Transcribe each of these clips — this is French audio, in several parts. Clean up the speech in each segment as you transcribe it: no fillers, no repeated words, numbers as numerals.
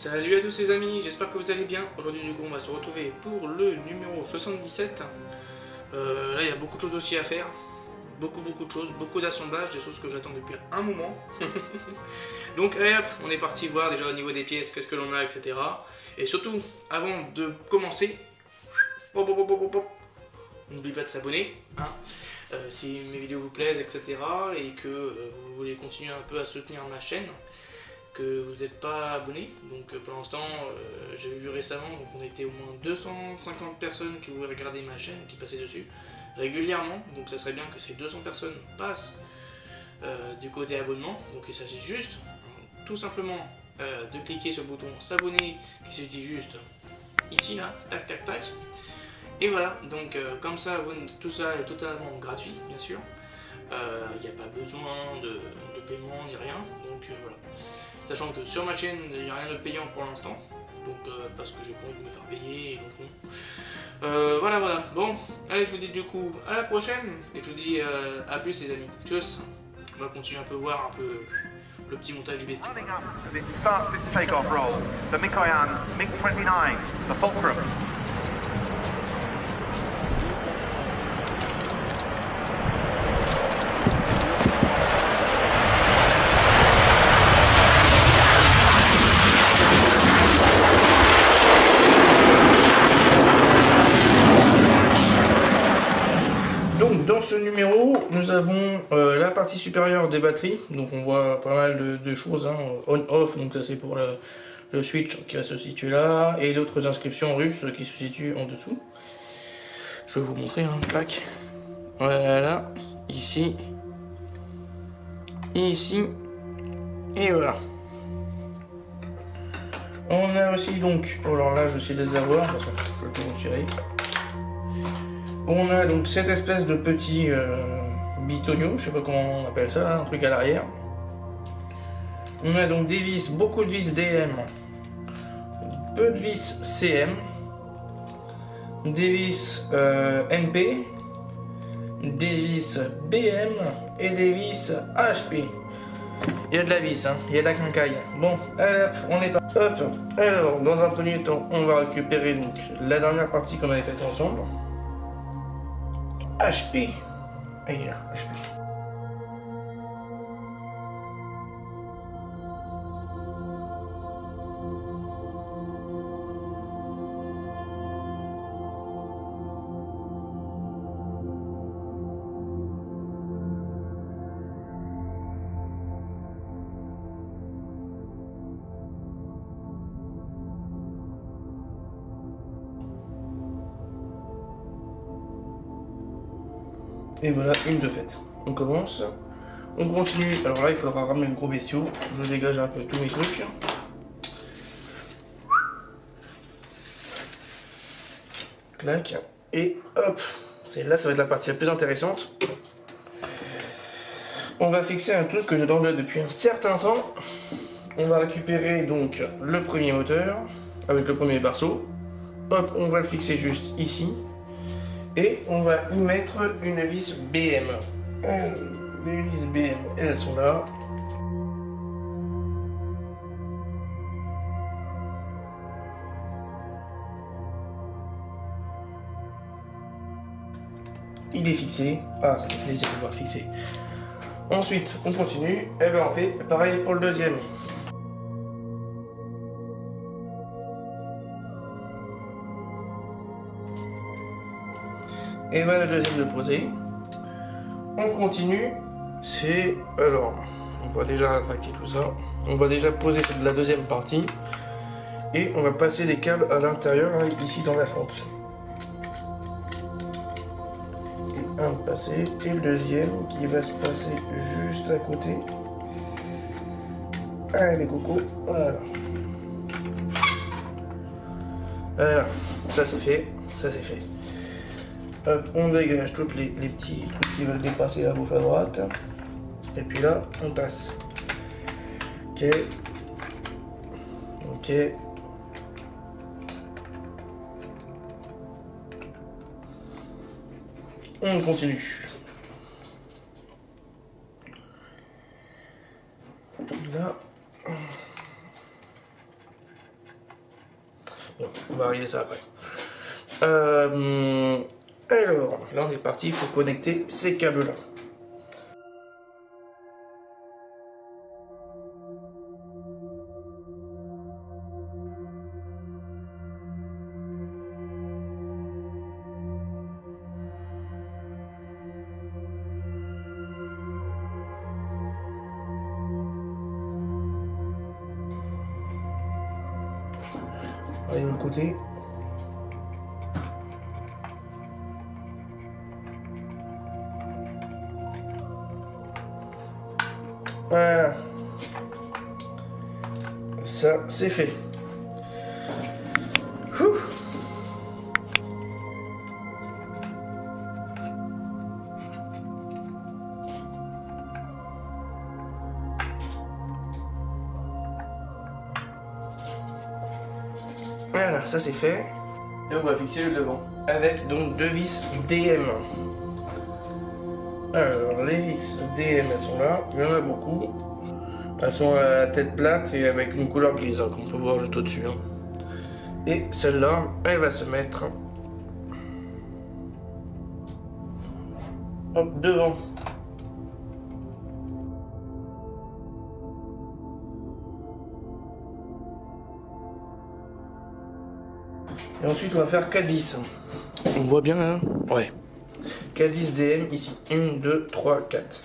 Salut à tous les amis, j'espère que vous allez bien. Aujourd'hui du coup on va se retrouver pour le numéro 77. Là il y a beaucoup de choses aussi à faire. Beaucoup de choses, beaucoup d'assemblages, des choses que j'attends depuis un moment. Donc allez hop, on est parti voir déjà au niveau des pièces, qu'est-ce que l'on a, etc. Et surtout, avant de commencer, n'oubliez pas de s'abonner, hein, si mes vidéos vous plaisent, etc. Et que vous voulez continuer un peu à soutenir ma chaîne, que vous n'êtes pas abonné. Donc pour l'instant, j'avais vu récemment, donc on était au moins 250 personnes qui voulaient regarder ma chaîne, qui passaient dessus régulièrement. Donc ça serait bien que ces 200 personnes passent du côté abonnement. Donc il s'agit juste, tout simplement, de cliquer sur le bouton s'abonner, qui se dit juste ici, là, tac tac tac. Et voilà, donc comme ça, tout ça est totalement gratuit, bien sûr. Il n'y a pas besoin de paiement ni rien, donc voilà. Sachant que sur ma chaîne, il n'y a rien de payant pour l'instant, donc parce que j'ai pas envie de me faire payer, donc bon. Voilà. Bon, allez, je vous dis du coup à la prochaine, et je vous dis à plus les amis. Tchuss. On va continuer un peu voir un peu le petit montage du bestiau. Donc dans ce numéro, nous avons la partie supérieure des batteries, donc on voit pas mal de choses, hein, on-off, donc ça c'est pour le switch qui va se situer là, et d'autres inscriptions russes qui se situent en dessous. Je vais vous montrer, hein, plaque. Voilà, ici, et voilà. On a aussi donc, alors là je sais les avoir, de toute façon je peux tout retirer. On a donc cette espèce de petit bitonio, je sais pas comment on appelle ça, là, un truc à l'arrière. On a donc des vis, beaucoup de vis DM, peu de vis CM, des vis MP, des vis BM et des vis HP. Il y a de la vis, hein, il y a de la quincaille. Bon, allez hop, on est parti. Hop, alors dans un premier temps, on va récupérer donc la dernière partie qu'on avait faite ensemble. HP. Et il est là, HP. Et voilà, une de faite. On commence. On continue. Alors là, il faudra ramener le gros bestiau. Je dégage un peu tous mes trucs. Clac. Et hop. Là, ça va être la partie la plus intéressante. On va fixer un truc que je download depuis un certain temps. On va récupérer donc le premier moteur avec le premier berceau. Hop, on va le fixer juste ici. Et on va y mettre une vis BM. Les vis BM, elles sont là. Il est fixé. Ah, ça fait plaisir de le voir fixé. Ensuite, on continue. Et bien on fait pareil pour le deuxième. Et voilà le deuxième de poser. On continue. C'est... Alors, on va déjà rattraquer tout ça. On va déjà poser la deuxième partie. Et on va passer des câbles à l'intérieur, hein, ici dans la fente. Et un passé. Et le deuxième qui va se passer juste à côté. Allez coco. Voilà. Voilà. Ça c'est fait. Ça c'est fait. Hop, on dégage toutes les petits trucs qui veulent dépasser à gauche à droite. Et puis là, on passe. Ok. Ok. On continue. Là. Bon, on va régler ça après. Alors, là on est parti pour connecter ces câbles-là. Allez, de l'autre côté. Voilà. Ça, c'est fait. Ouh. Voilà, ça c'est fait. Et on va fixer le devant avec donc 2 vis DM. Alors les vis DM elles sont là, il y en a beaucoup. Elles sont à la tête plate et avec une couleur grise, hein, qu'on peut voir juste au-dessus. Hein. Et celle-là, elle va se mettre hop, devant. Et ensuite on va faire 4 vis. On voit bien là? Ouais. 4 vis DM ici. 1, 2, 3, 4.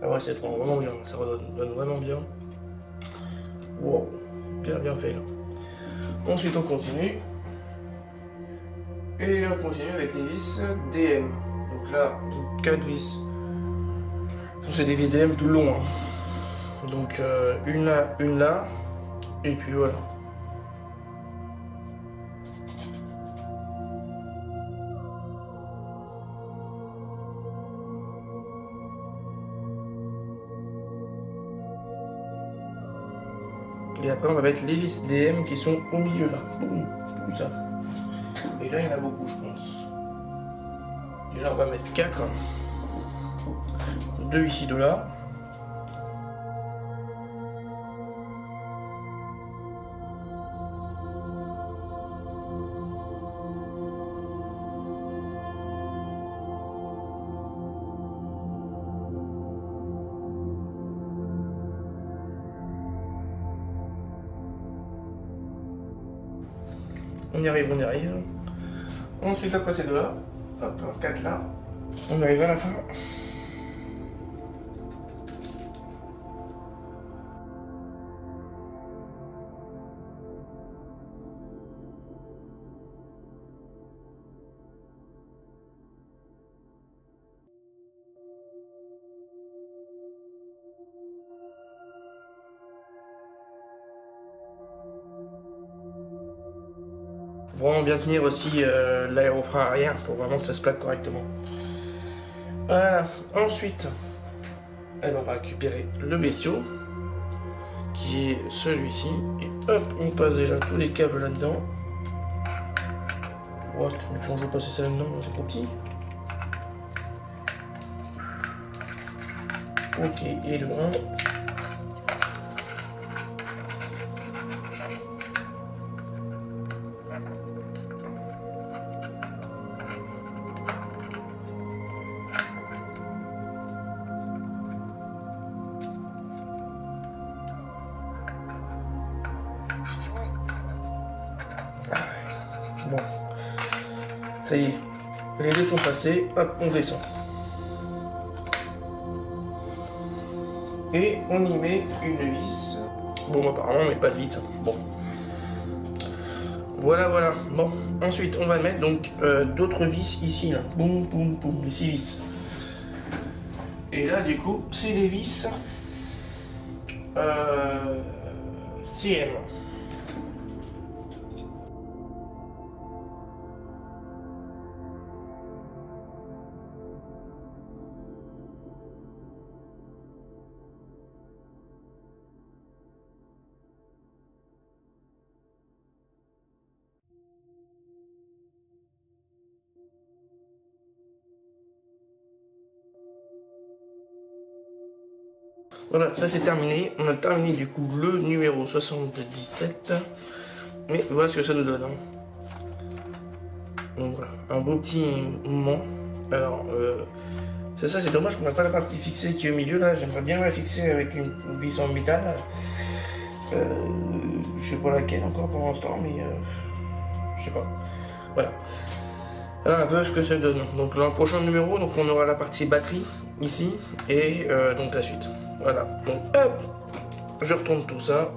Ah ouais, c'est vraiment bien, ça redonne vraiment bien. Wow, bien fait là. Ensuite on continue. Et on continue avec les vis DM. Donc là, 4 vis. C'est des vis DM tout le long. Hein. Donc une là, et puis voilà. Et après on va mettre les vis DM qui sont au milieu là. Boum, tout ça. Et là il y en a beaucoup je pense. Déjà on va mettre 4. 2 ici, 2 là. On y arrive, on y arrive. Ensuite après ces 2 là. Hop, 4 là. On arrive à la fin. Faut vraiment bien tenir aussi l'aérofrein arrière pour vraiment que ça se plaque correctement. Voilà. Ensuite, on va récupérer le bestiau qui est celui-ci et hop, on passe déjà tous les câbles là-dedans. What? Mais comment je vais passer ça là-dedans? C'est trop petit. Ok, et le 1. Bon, ça y est, les 2 sont passés, hop, on descend. Et on y met une vis. Bon, apparemment, on met pas de vis. Bon. Voilà, voilà. Bon, ensuite, on va mettre donc d'autres vis ici, là. Boum, boum, boum, les 6 vis. Et là, du coup, c'est des vis CM. Voilà, ça c'est terminé. On a terminé du coup le numéro 77. Mais voilà ce que ça nous donne. Donc voilà, un beau petit moment. Alors, c'est ça, c'est dommage qu'on n'a pas la partie fixée qui est au milieu là. J'aimerais bien la fixer avec une vis en métal. Je sais pas laquelle encore pour l'instant, mais je sais pas. Voilà. Voilà un peu ce que ça donne. Donc dans le prochain numéro, donc on aura la partie batterie ici et donc la suite. Voilà. Donc hop, je retourne tout ça.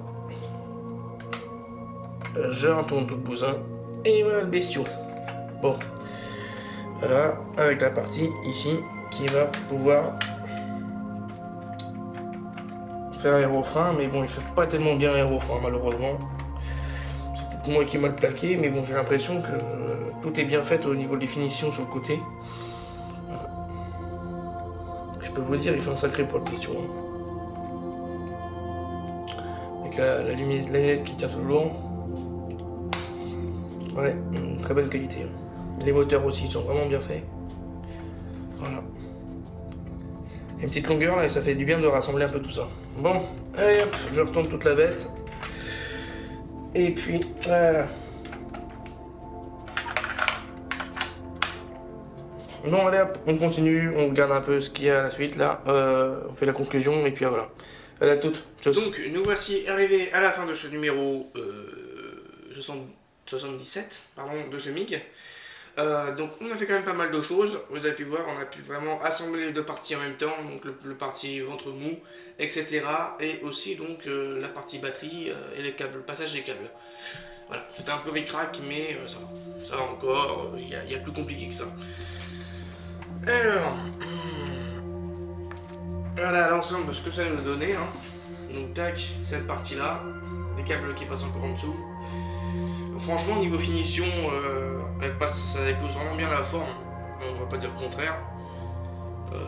Je retourne tout le bousin et voilà le bestiau. Bon, voilà avec la partie ici qui va pouvoir faire aérofrein, mais bon il fait pas tellement bien aérofrein malheureusement. C'est peut-être moi qui ai mal plaqué, mais bon j'ai l'impression que tout est bien fait au niveau des finitions sur le côté. Voilà. Je peux vous dire il fait un sacré poil de bestiau. Avec la lunette qui tient toujours. Ouais, une très bonne qualité. Les moteurs aussi sont vraiment bien faits. Voilà. Une petite longueur là et ça fait du bien de rassembler un peu tout ça. Bon, allez hop, je retourne toute la bête. Et puis, voilà. Bon, allez hop, on continue, on regarde un peu ce qu'il y a à la suite là. On fait la conclusion et puis voilà. Allez à toutes. Tchuss. Donc, nous voici arrivés à la fin de ce numéro 77, pardon, de ce MiG. Donc on a fait quand même pas mal de choses, vous avez pu voir, on a pu vraiment assembler les deux parties en même temps, donc le parti ventre mou, etc. Et aussi donc la partie batterie et les câbles, le passage des câbles. Voilà, c'était un peu ric-rac, mais ça va encore, il y a plus compliqué que ça. Alors, voilà l'ensemble de ce que ça nous a donné. Hein. Donc tac, cette partie-là, les câbles qui passent encore en dessous. Franchement, au niveau finition, ça épouse vraiment bien la forme. On va pas dire le contraire.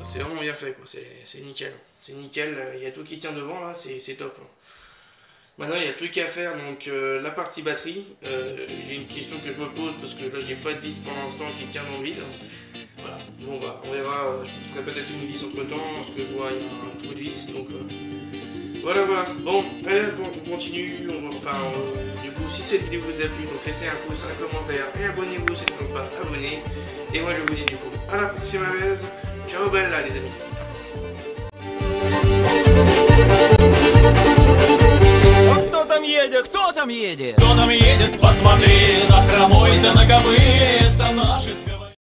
C'est vraiment bien fait, quoi. C'est nickel. C'est nickel. Il y a tout qui tient devant là, c'est top. Maintenant, il n'y a plus qu'à faire. Donc la partie batterie. J'ai une question que je me pose parce que là, j'ai pas de vis pour l'instant qui tient dans le vide. Voilà. Bon bah, on verra. Je mettrai peut-être une vis entre temps parce que je vois il y a un trou de vis. Donc voilà. Bon, allez, on continue. Du coup, si cette vidéo vous a plu, donc laissez un pouce, un commentaire et abonnez-vous si toujours pas abonné. Et moi, je vous dis du coup à la prochaine vez. Ciao, bella, les amis. Кто там едет? Кто там едет? Кто там едет? Посмотри на хромой, да на кобыле, это наши